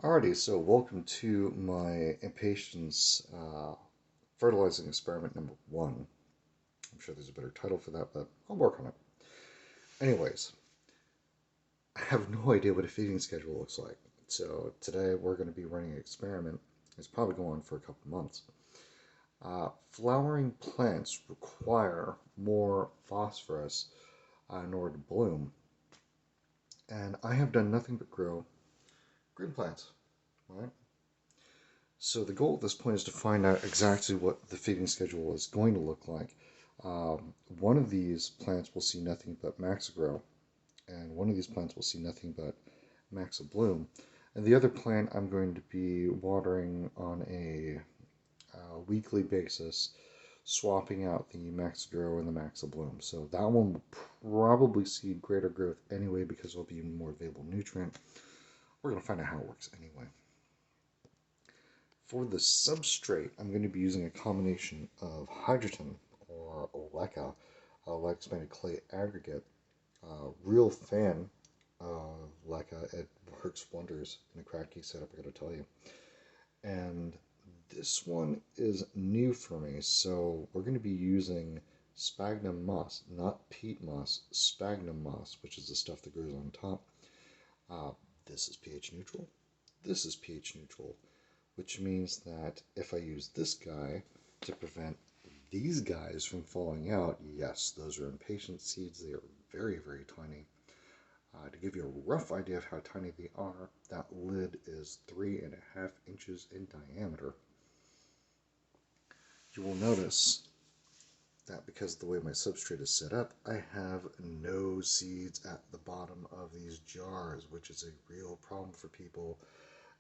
Alrighty, so welcome to my Impatiens fertilizing experiment number one. I'm sure there's a better title for that, but I'll work on it. Anyways, I have no idea what a feeding schedule looks like. So today we're going to be running an experiment. It's probably going on for a couple months. Flowering plants require more phosphorus in order to bloom. And I have done nothing but grow green plants, right? So the goal at this point is to find out exactly what the feeding schedule is going to look like. One of these plants will see nothing but MaxiGro, and one of these plants will see nothing but MaxiBloom. And the other plant I'm going to be watering on a weekly basis, swapping out the MaxiGro and the MaxiBloom. So that one will probably see greater growth anyway because it'll be more available nutrient. We're going to find out how it works anyway. For the substrate, I'm going to be using a combination of hydrogen or leca, light expanded clay aggregate. Real fan of leca. It works wonders in a Kratky setup, I gotta tell you. And this one is new for me, so we're going to be using sphagnum moss, not peat moss, sphagnum moss, which is the stuff that grows on top. This is pH neutral. This is pH neutral, which means that if I use this guy to prevent these guys from falling out, yes, those are impatient seeds. They are very, very tiny. To give you a rough idea of how tiny they are, that lid is 3.5 inches in diameter. You will notice that because of the way my substrate is set up, I have no seeds at the bottom of these jars, which is a real problem for people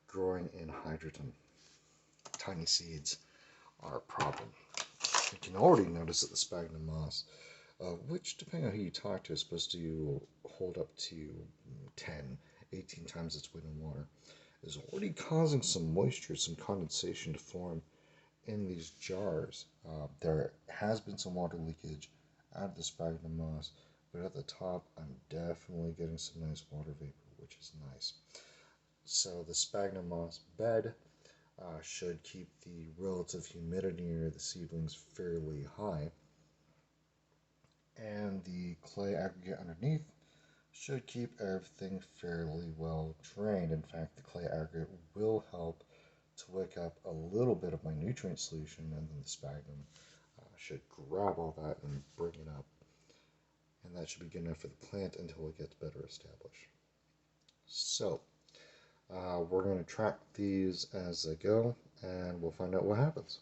growing in hydrogen. Tiny seeds are a problem. You can already notice that the sphagnum moss, which depending on who you talk to is supposed to hold up to 10, 18 times its weight in water, is already causing some moisture, some condensation to form in these jars. There has been some water leakage out of the sphagnum moss, but at the top I'm definitely getting some nice water vapor, which is nice. So the sphagnum moss bed should keep the relative humidity near the seedlings fairly high. And the clay aggregate underneath should keep everything fairly well drained. In fact, the clay aggregate will help to wake up a little bit of my nutrient solution, and then the sphagnum should grab all that and bring it up. And that should be good enough for the plant until it gets better established. So, we're going to track these as they go, and we'll find out what happens.